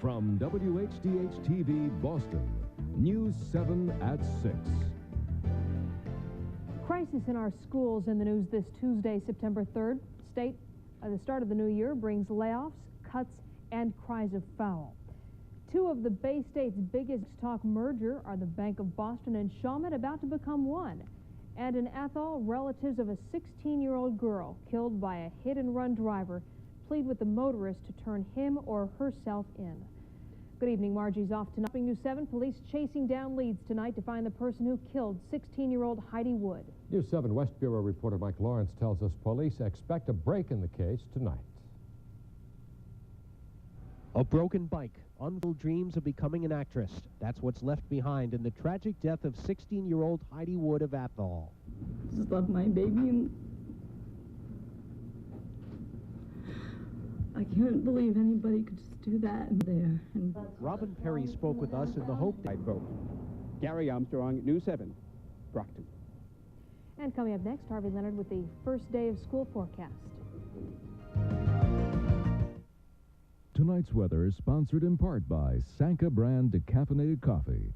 From WHDH-TV Boston, News 7 at 6. Crisis in our schools in the news this Tuesday, September 3rd. The start of the new year brings layoffs, cuts, and cries of foul. Two of the Bay State's biggest stock merger are the Bank of Boston and Shawmut, about to become one. And in Athol, relatives of a 16-year-old girl killed by a hit-and-run driver plead with the motorist to turn him or herself in. Good evening. Margie's off tonight. News 7, police chasing down leads tonight to find the person who killed 16-year-old Heidi Wood. News 7 West Bureau reporter Mike Lawrence tells us police expect a break in the case tonight. A broken bike, unfulfilled dreams of becoming an actress. That's what's left behind in the tragic death of 16-year-old Heidi Wood of Athol. Just love my baby, and I can't believe anybody could just do that there. And Robin Perry spoke with us in the Hope Day vote. Gary Armstrong, News 7, Brockton. And coming up next, Harvey Leonard with the first day of school forecast. Tonight's weather is sponsored in part by Sanka brand decaffeinated coffee.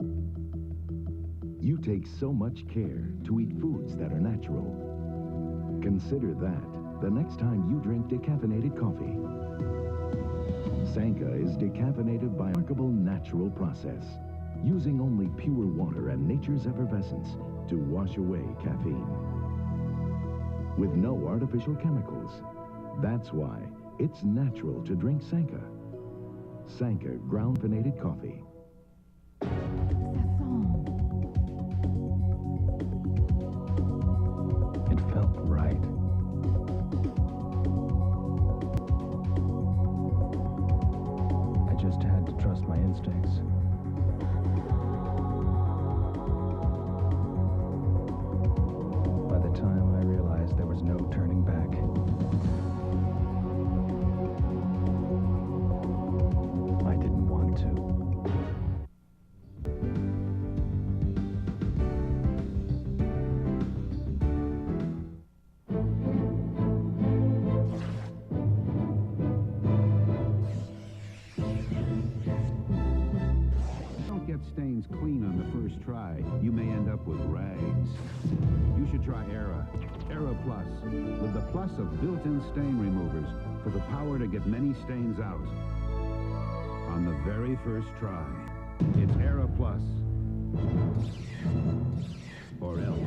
You take so much care to eat foods that are natural. Consider that the next time you drink decaffeinated coffee. Sanka is decaffeinated by a remarkable natural process, using only pure water and nature's effervescence to wash away caffeine. With no artificial chemicals. That's why it's natural to drink Sanka. Sanka ground caffeinated coffee. It felt right. I just had to trust my instincts. By the time I realized there was no turning back, I didn't want to. Don't get stains clean on the first try. You may end up with rags. You should try Era Plus, with the plus of built-in stain removers for the power to get many stains out on the very first try. It's Era Plus, or else.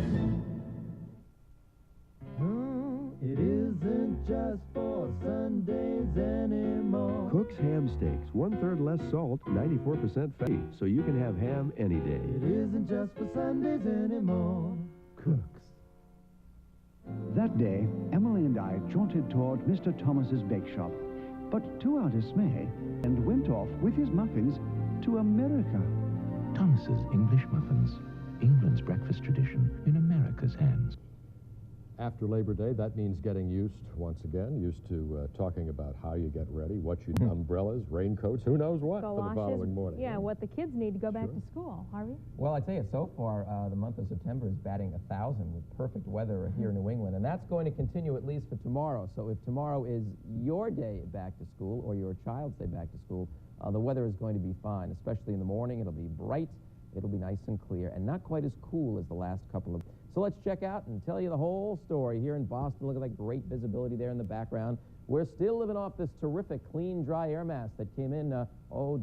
It isn't just for Sundays anymore. Cook's ham steaks, 1/3 less salt, 94% fat, so you can have ham any day. It isn't just for Sundays anymore. Cook's. That day, Emily and I jaunted toward Mr. Thomas's bake shop, but to our dismay, and went off with his muffins to America. Thomas's English muffins, England's breakfast tradition in America's hands. After Labor Day, that means getting used to talking about how you get ready, what you need, umbrellas, raincoats, who knows what for the following morning. Yeah, what the kids need to go back to school. Harvey? Well, I tell you, so far, the month of September is batting 1,000 with perfect weather here in New England, and that's going to continue at least for tomorrow. So if tomorrow is your day back to school, or your child's day back to school, the weather is going to be fine, especially in the morning. It'll be bright, it'll be nice and clear, and not quite as cool as the last couple of. So let's check out and tell you the whole story here in Boston. Look at that great visibility there in the background. We're still living off this terrific clean, dry air mass that came in,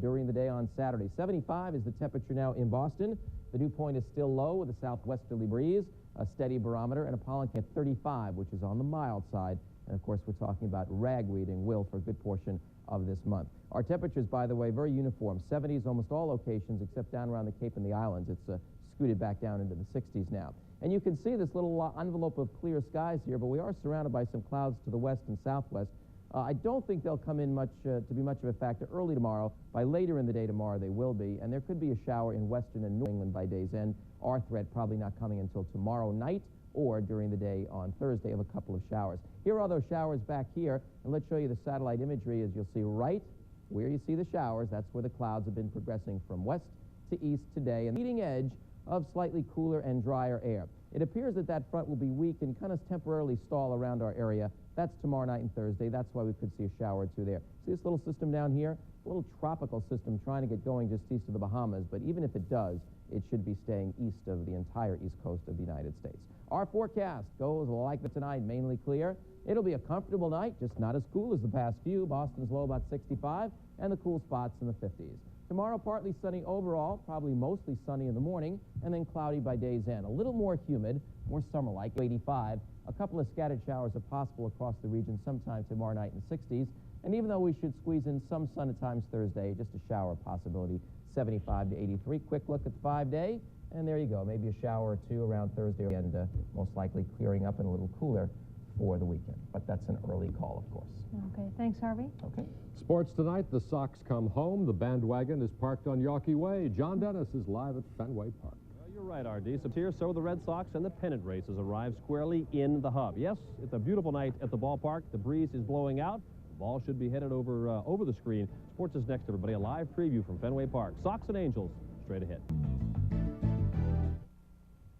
during the day on Saturday. 75 is the temperature now in Boston. The dew point is still low with a southwesterly breeze, a steady barometer, and a pollen count at 35, which is on the mild side. And, of course, we're talking about ragweed and will for a good portion of this month. Our temperatures, by the way, very uniform. 70s almost all locations except down around the Cape and the Islands. It's scooted back down into the 60s now. And you can see this little envelope of clear skies here, but we are surrounded by some clouds to the west and southwest. I don't think they'll come in much to be much of a factor early tomorrow. By later in the day tomorrow, they will be, and there could be a shower in western and New England by day's end. Our threat probably not coming until tomorrow night or during the day on Thursday of a couple of showers. Here are those showers back here, and let's show you the satellite imagery. As you'll see right where you see the showers, that's where the clouds have been progressing from west to east today, and the leading edge of slightly cooler and drier air. It appears that that front will be weak and kind of temporarily stall around our area. That's tomorrow night and Thursday. That's why we could see a shower or two there. See this little system down here? A little tropical system trying to get going just east of the Bahamas, but even if it does, it should be staying east of the entire east coast of the United States. Our forecast goes like tonight, mainly clear. It'll be a comfortable night, just not as cool as the past few. Boston's low about 65, and the cool spots in the 50s. Tomorrow, partly sunny overall, probably mostly sunny in the morning, and then cloudy by day's end. A little more humid, more summer-like, 85. A couple of scattered showers are possible across the region sometime tomorrow night in the 60s. And even though we should squeeze in some sun at times Thursday, just a shower possibility, 75 to 83. Quick look at the 5-day, and there you go. Maybe a shower or two around Thursday, and most likely clearing up and a little cooler for the weekend. But that's an early call, of course. Okay, thanks, Harvey. Okay. Sports tonight, the Sox come home. The bandwagon is parked on Yawkey Way. John Dennis is live at Fenway Park. Well, you're right, R.D. So here, so the Red Sox and the pennant races arrive squarely in the hub. Yes, it's a beautiful night at the ballpark. The breeze is blowing out. The ball should be headed over the screen. Sports is next, everybody. A live preview from Fenway Park. Sox and Angels, straight ahead.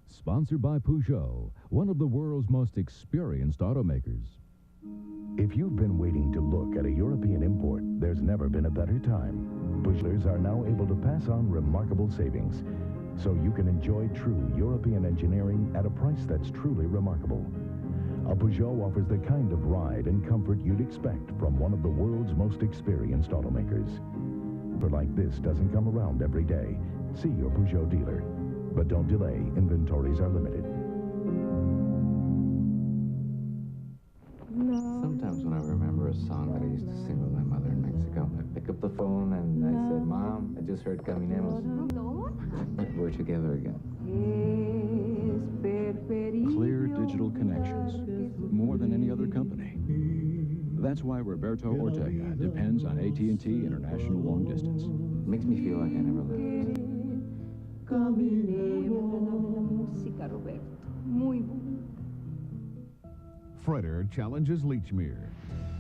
Sponsored by Whdh, one of the world's most experienced automakers. If you've been waiting to look at a European import, there's never been a better time. Whdhers are now able to pass on remarkable savings, so you can enjoy true European engineering at a price that's truly remarkable. A Whdh offers the kind of ride and comfort you'd expect from one of the world's most experienced automakers. For like this doesn't come around every day. See your Whdh dealer. But don't delay, inventories are limited. Sometimes when I remember a song that I used to sing with my mother in Mexico, I pick up the phone and I said, Mom, I just heard Caminemos. We're together again. Clear digital connections, more than any other company. That's why Roberto Ortega depends on AT&T International Long Distance. It makes me feel like I never left. Fredder challenges Lechmere.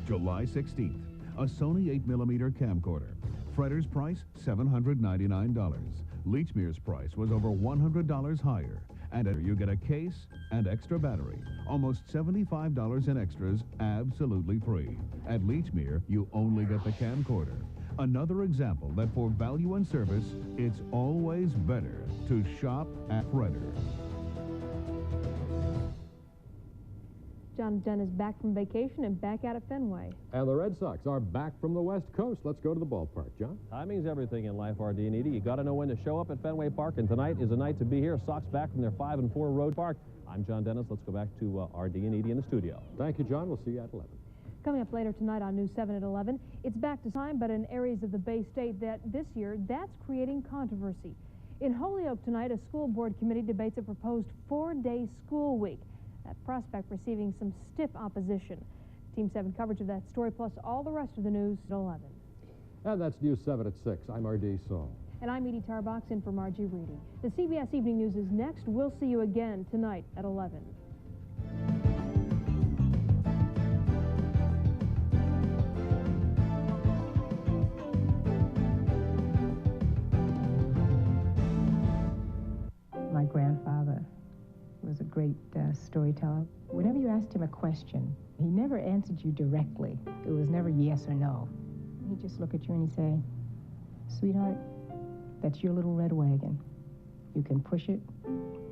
July 16th, a Sony 8mm camcorder. Fredder's price, $799. Lechmere's price was over $100 higher. And you get a case and extra battery. Almost $75 in extras, absolutely free. At Lechmere, you only get the camcorder. Another example that for value and service, it's always better to shop at Fredder. John Dennis back from vacation and back out at Fenway. And the Red Sox are back from the West Coast. Let's go to the ballpark, John. Timing's everything in life, R.D. and Edie. You got to know when to show up at Fenway Park, and tonight is a night to be here. Sox back from their 5-4 road park. I'm John Dennis. Let's go back to R.D. and Edie in the studio. Thank you, John. We'll see you at 11. Coming up later tonight on News 7 at 11, it's back to time, but in areas of the Bay State that this year, that's creating controversy. In Holyoke tonight, a school board committee debates a proposed 4-day school week. That prospect receiving some stiff opposition. Team 7 coverage of that story, plus all the rest of the news at 11. And that's News 7 at 6. I'm R.D. Saul. And I'm Edie Tarbox in for Margie Reedy. The CBS Evening News is next. We'll see you again tonight at 11. My grandfather was a great storyteller. Whenever you asked him a question, he never answered you directly. It was never yes or no. He'd just look at you and he'd say, sweetheart, that's your little red wagon. You can push it,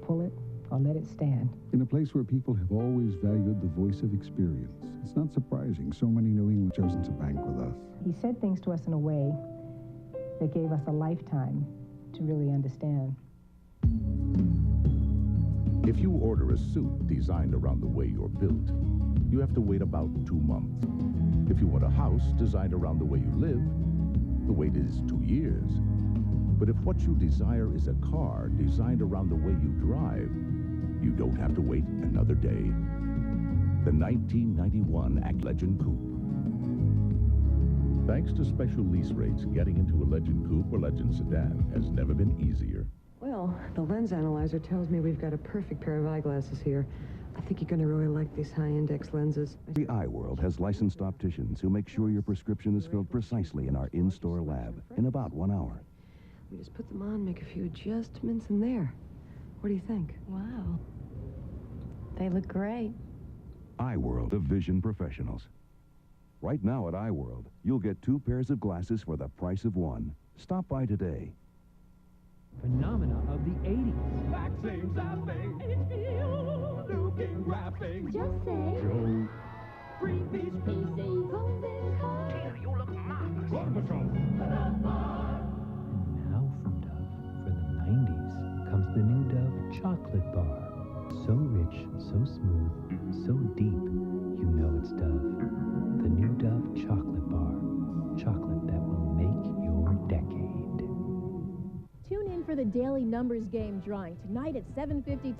pull it, or let it stand. In a place where people have always valued the voice of experience, it's not surprising so many New England chosen to bank with us. He said things to us in a way that gave us a lifetime to really understand. If you order a suit designed around the way you're built, you have to wait about 2 months. If you want a house designed around the way you live, the wait is 2 years. But if what you desire is a car designed around the way you drive, you don't have to wait another day. The 1991 Legend Coupe. Thanks to special lease rates, getting into a Legend Coupe or Legend Sedan has never been easier. Well, the lens analyzer tells me we've got a perfect pair of eyeglasses here. I think you're going to really like these high-index lenses. The Eye World has licensed opticians who make sure your prescription is filled precisely in our in-store lab in about 1 hour. We just put them on, make a few adjustments, and there. What do you think? Wow. They look great. iWorld of Vision Professionals. Right now at iWorld, you'll get 2 pairs of glasses for the price of 1. Stop by today. Phenomena of the 80s. Vaccine zapping. Looking graphing. Just say. Joe. Greenpeace. PC. Tina, you look marvelous. Patrol. And now from Dove, for the 90s, comes the new Dove chocolate bar. So rich, so smooth, so deep, you know it's Dove. The new Dove chocolate bar. Chocolate that will make your decade. Tune in for the Daily Numbers Game drawing tonight at 7:50.